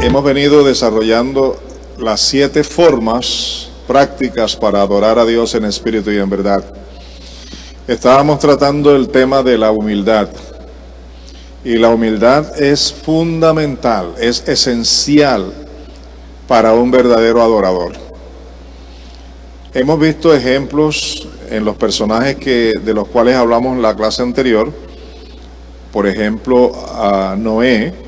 hemos venido desarrollando las 7 formas prácticas para adorar a Dios en espíritu y en verdad. Estábamos tratando el tema de la humildad. Y la humildad es fundamental, es esencial para un verdadero adorador. Hemos visto ejemplos en los personajes de los cuales hablamos en la clase anterior. Por ejemplo, a Noé.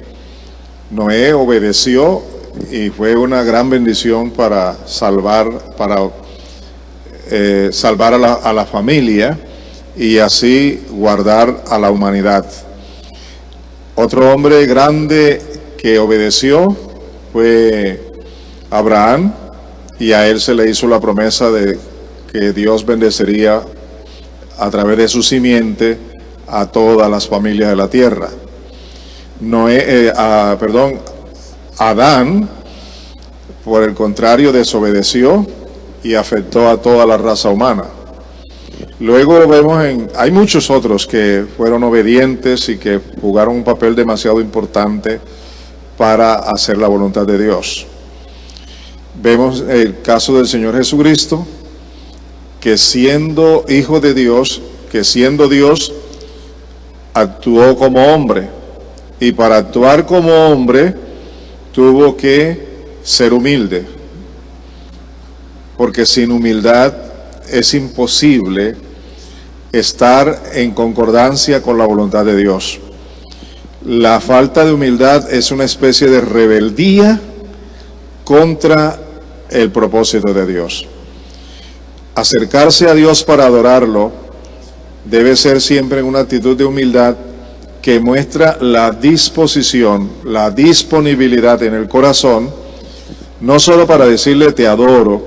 Noé obedeció y fue una gran bendición para salvar a la familia y así guardar a la humanidad. Otro hombre grande que obedeció fue Abraham, y a él se le hizo la promesa de que Dios bendeciría a través de su simiente a todas las familias de la tierra. Adán, por el contrario, desobedeció y afectó a toda la raza humana. Luego vemos hay muchos otros que fueron obedientes y que jugaron un papel demasiado importante para hacer la voluntad de Dios. Vemos el caso del Señor Jesucristo, que siendo Hijo de Dios, que siendo Dios, actuó como hombre. Y para actuar como hombre, tuvo que ser humilde. Porque sin humildad es imposible estar en concordancia con la voluntad de Dios. La falta de humildad es una especie de rebeldía contra el propósito de Dios. Acercarse a Dios para adorarlo debe ser siempre en una actitud de humildad que muestra la disposición, la disponibilidad en el corazón, no solo para decirle te adoro,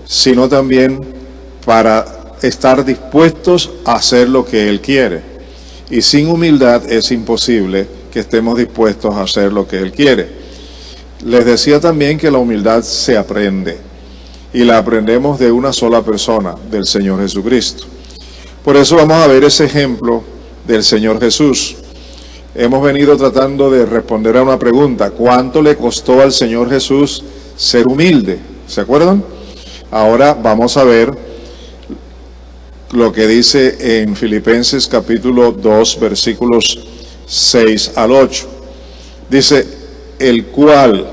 sino también para estar dispuestos a hacer lo que Él quiere. Y sin humildad es imposible que estemos dispuestos a hacer lo que Él quiere. Les decía también que la humildad se aprende, y la aprendemos de una sola persona, del Señor Jesucristo. Por eso vamos a ver ese ejemplo del Señor Jesús. Hemos venido tratando de responder a una pregunta: ¿cuánto le costó al Señor Jesús ser humilde? ¿Se acuerdan? Ahora vamos a ver lo que dice en Filipenses capítulo 2, versículos 6 al 8. Dice: el cual,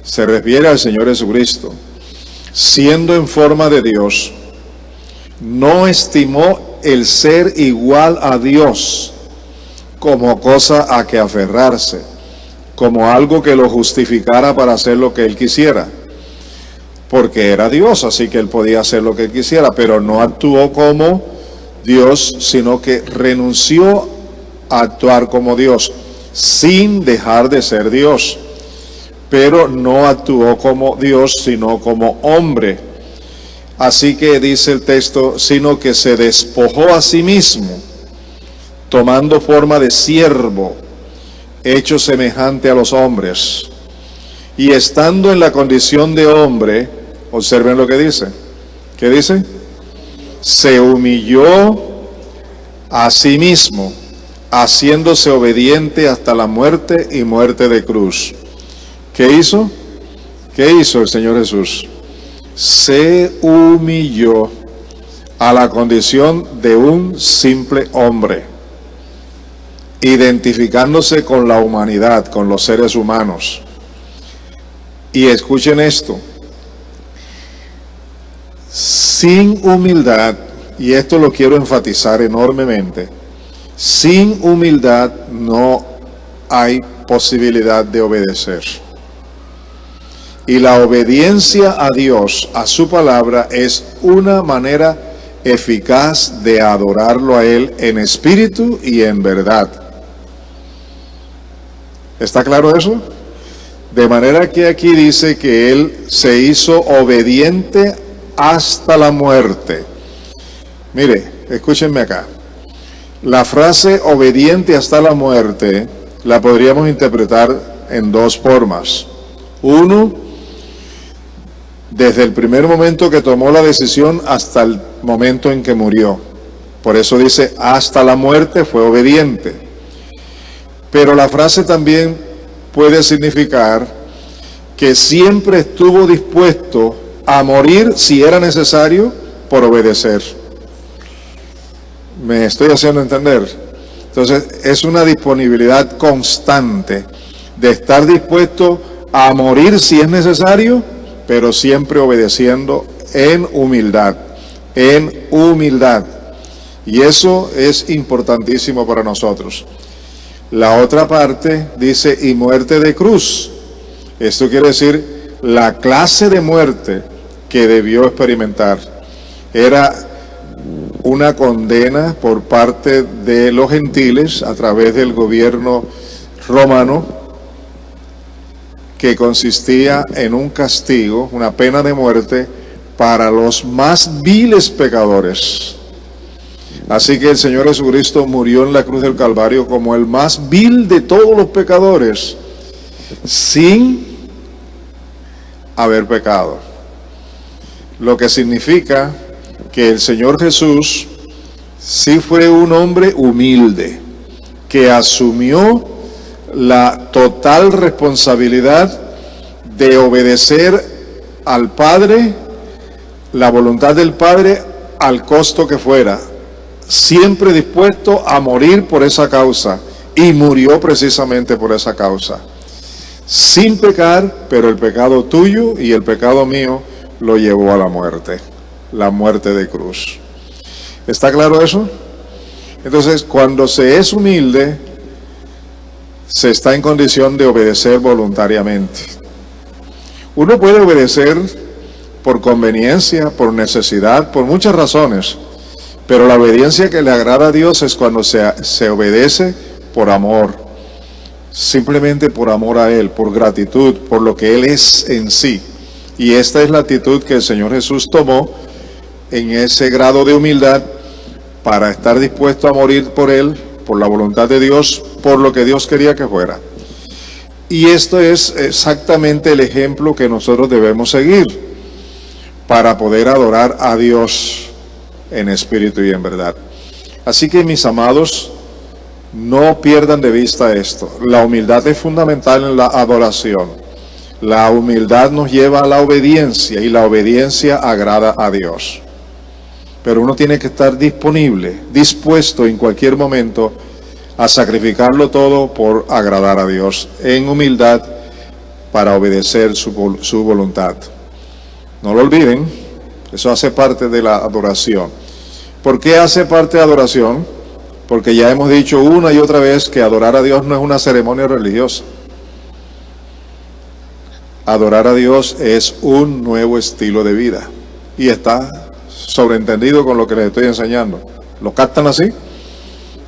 se refiere al Señor Jesucristo, siendo en forma de Dios, no estimó el ser igual a Dios como cosa a que aferrarse, como algo que lo justificara para hacer lo que Él quisiera. Porque era Dios, así que Él podía hacer lo que quisiera, pero no actuó como Dios, sino que renunció a actuar como Dios, sin dejar de ser Dios. Pero no actuó como Dios, sino como hombre. Así que dice el texto, sino que se despojó a sí mismo, tomando forma de siervo, hecho semejante a los hombres. Y estando en la condición de hombre, observen lo que dice. ¿Qué dice? Se humilló a sí mismo, haciéndose obediente hasta la muerte y muerte de cruz. ¿Qué hizo? ¿Qué hizo el Señor Jesús? Se humilló a la condición de un simple hombre, identificándose con la humanidad, con los seres humanos. Y escuchen esto: sin humildad, y esto lo quiero enfatizar enormemente, sin humildad no hay posibilidad de obedecer. Y la obediencia a Dios, a su palabra, es una manera eficaz de adorarlo a Él en espíritu y en verdad. ¿Está claro eso? De manera que aquí dice que Él se hizo obediente hasta la muerte. Mire, escúchenme acá. La frase obediente hasta la muerte la podríamos interpretar en 2 formas. Uno, desde el primer momento que tomó la decisión hasta el momento en que murió. Por eso dice, hasta la muerte fue obediente. Pero la frase también puede significar que siempre estuvo dispuesto a morir si era necesario por obedecer. ¿Me estoy haciendo entender? Entonces, es una disponibilidad constante de estar dispuesto a morir si es necesario, pero siempre obedeciendo en humildad, en humildad. Y eso es importantísimo para nosotros. La otra parte dice, y muerte de cruz. Esto quiere decir la clase de muerte que debió experimentar. Era una condena por parte de los gentiles a través del gobierno romano, que consistía en un castigo, una pena de muerte para los más viles pecadores. Así que el Señor Jesucristo murió en la cruz del Calvario como el más vil de todos los pecadores, sin haber pecado. Lo que significa que el Señor Jesús sí fue un hombre humilde, que asumió la total responsabilidad de obedecer al Padre, la voluntad del Padre, al costo que fuera, siempre dispuesto a morir por esa causa, y murió precisamente por esa causa, sin pecar, pero el pecado tuyo y el pecado mío lo llevó a la muerte de cruz. ¿Está claro eso? Entonces, cuando se es humilde, se está en condición de obedecer voluntariamente. Uno puede obedecer por conveniencia, por necesidad, por muchas razones, pero la obediencia que le agrada a Dios es cuando se obedece por amor, simplemente por amor a Él, por gratitud, por lo que Él es en sí. Y esta es la actitud que el Señor Jesús tomó en ese grado de humildad para estar dispuesto a morir por Él, por la voluntad de Dios, por lo que Dios quería que fuera. Y esto es exactamente el ejemplo que nosotros debemos seguir para poder adorar a Dios en espíritu y en verdad. Así que, mis amados, no pierdan de vista esto. La humildad es fundamental en la adoración. La humildad nos lleva a la obediencia, y la obediencia agrada a Dios. Pero uno tiene que estar disponible, dispuesto en cualquier momento a sacrificarlo todo por agradar a Dios, en humildad, para obedecer su voluntad. No lo olviden. Eso hace parte de la adoración. ¿Por qué hace parte de adoración? Porque ya hemos dicho una y otra vez que adorar a Dios no es una ceremonia religiosa. Adorar a Dios es un nuevo estilo de vida. Y está sobreentendido con lo que les estoy enseñando. ¿Lo captan así?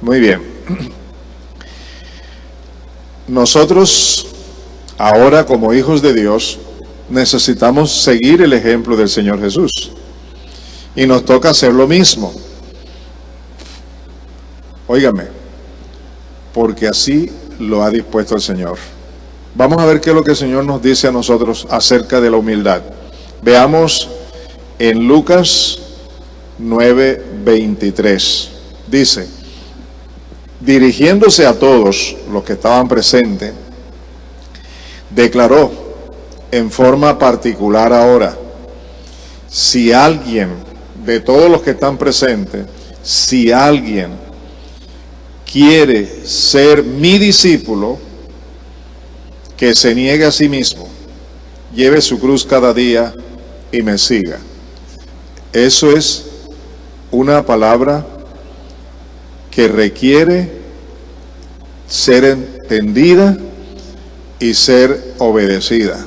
Muy bien. Nosotros, ahora como hijos de Dios, necesitamos seguir el ejemplo del Señor Jesús. Y nos toca hacer lo mismo. Óigame, porque así lo ha dispuesto el Señor. Vamos a ver qué es lo que el Señor nos dice a nosotros acerca de la humildad. Veamos en Lucas 9:23. Dice, dirigiéndose a todos los que estaban presentes, declaró en forma particular ahora, si alguien, de todos los que están presentes, si alguien quiere ser mi discípulo, que se niegue a sí mismo, lleve su cruz cada día y me siga. Eso es una palabra que requiere ser entendida y ser obedecida,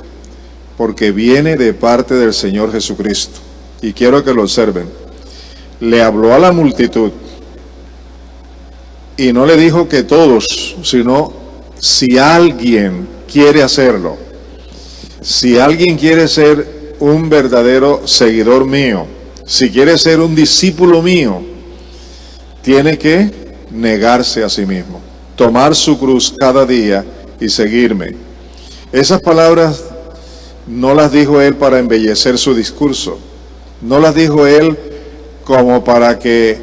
porque viene de parte del Señor Jesucristo. Y quiero que lo observen. Le habló a la multitud y no le dijo que todos, sino si alguien quiere hacerlo, si alguien quiere ser un verdadero seguidor mío, si quiere ser un discípulo mío, tiene que negarse a sí mismo, tomar su cruz cada día y seguirme. Esas palabras no las dijo él para embellecer su discurso, no las dijo él como para que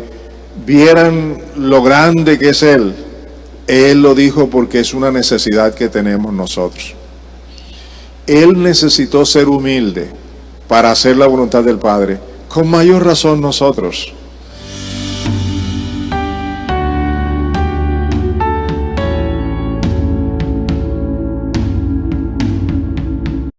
vieran lo grande que es él. Él lo dijo porque es una necesidad que tenemos nosotros. Él necesitó ser humilde para hacer la voluntad del Padre. Con mayor razón nosotros.